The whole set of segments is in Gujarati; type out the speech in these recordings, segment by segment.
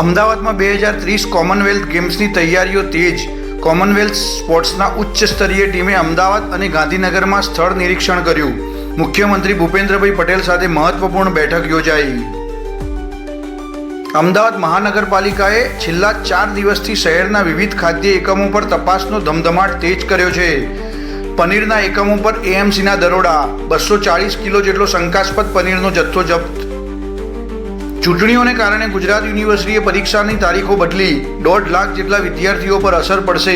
અમદાવાદમાં 2030 કોમનવેલ્થ ગેમ્સની તૈયારીઓ તેજ. કોમનવેલ્થ સ્પોર્ટ્સના ઉચ્ચ સ્તરીય ટીમે અમદાવાદ અને ગાંધીનગરમાં સ્થળ નિરીક્ષણ કર્યું. મુખ્યમંત્રી ભૂપેન્દ્રભાઈ પટેલ સાથે મહત્વપૂર્ણ બેઠક યોજાઈ. અમદાવાદ મહાનગરપાલિકાએ છેલ્લા 4 દિવસથી શહેરના વિવિધ ખાદ્ય એકમો પર તપાસનો ધમધમાટ તેજ કર્યો છે. પનીરના એકમો પર એએમસીના દરોડા. 240 કિલો જેટલો શંકાસ્પદ પનીરનો જથ્થો જપ્ત. ચૂંટણીઓને કારણે ગુજરાત યુનિવર્સિટીએ પરીક્ષાની તારીખો બદલી. 1.5 લાખ જેટલા વિદ્યાર્થીઓ પર અસર પડશે.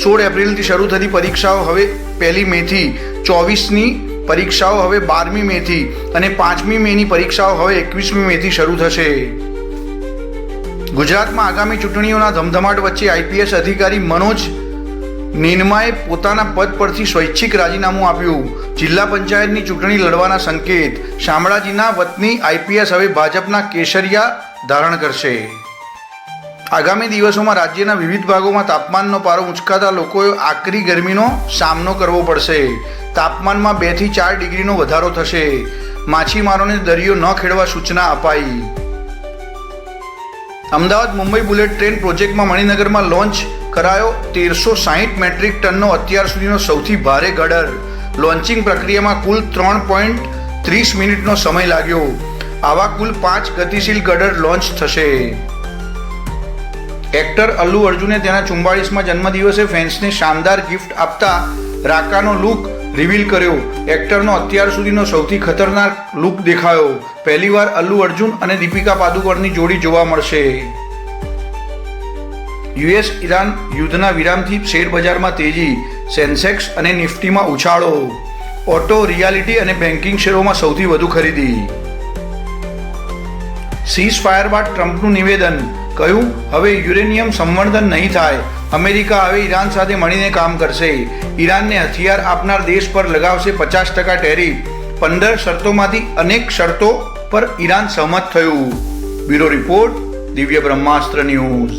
16 એપ્રિલથી શરૂ થતી પરીક્ષાઓ હવે 1 મેથી, 24ની પરીક્ષાઓ હવે 12મી મેથી અને 5મી મેની પરીક્ષાઓ હવે 21મી મેથી શરૂ થશે. ગુજરાતમાં આગામી ચૂંટણીઓના ધમધમાટ વચ્ચે આઈપીએસ અધિકારી મનોજ નીનમાએ પોતાના પદ પરથી સ્વૈચ્છિક રાજીનામું આપ્યું. જિલ્લા પંચાયતની ચૂંટણી લડવાના સંકેત. શામળાજીના વતની આઈપીએસ હવે ભાજપના કેસરિયા ધારણ કરશે. આગામી દિવસોમાં રાજ્યના વિવિધ ભાગોમાં તાપમાનનો પારો ઊંચકાતા લોકોએ આકરી ગરમીનો સામનો કરવો પડશે. તાપમાનમાં 2 થી 4 ડિગ્રીનો વધારો થશે. માછીમારોને દરિયો ન ખેડવા સૂચના અપાઈ. અમદાવાદ મુંબઈ બુલેટ ટ્રેન પ્રોજેક્ટમાં મણિનગરમાં લોન્ચ કરાયો 1360 મેટ્રિક ટનનો અત્યાર સુધીનો સૌથી ભારે ગડર. લોન્ચિંગ પ્રક્રિયામાં કુલ 3.30 મિનિટનો સમય લાગ્યો. આવા કુલ 5 ગતિશીલ ગડર લોન્ચ થશે. એક્ટર અલ્લુ અર્જુને તેના 44મા જન્મદિવસે ફેન્સને શાનદાર ગિફ્ટ આપતા રાકાનો લુક રિવીલ કર્યો. એક્ટરનો અત્યાર સુધીનો સૌથી ખતરનાક લુક દેખાયો. પહેલીવાર અલ્લુ અર્જુન અને દીપિકા પાદુકોણની જોડી જોવા મળશે. યુએસ ઈરાન યુદ્ધના વિરામથી શેર બજારમાં તેજી. સેન્સેક્સ અને નિફ્ટીમાં ઉછાળો. ઓટો, રિયાલિટી અને બેન્કિંગ શેરોમાં સૌથી વધુ ખરીદી. સીઝ ફાયર બાદ ટ્રમ્પનું નિવેદન. કહ્યું, હવે યુરેનિયમ સંવર્ધન નહીં થાય. અમેરિકા હવે ઈરાન સાથે મળીને કામ કરશે. ઈરાનને હથિયાર આપનાર દેશ પર લગાવશે 50% ટેરિફ. 15 શરતોમાંથી અનેક શરતો પર ઈરાન સહમત થયું. બ્યુરો રિપોર્ટ, દિવ્ય બ્રહ્માસ્ત્ર ન્યૂઝ.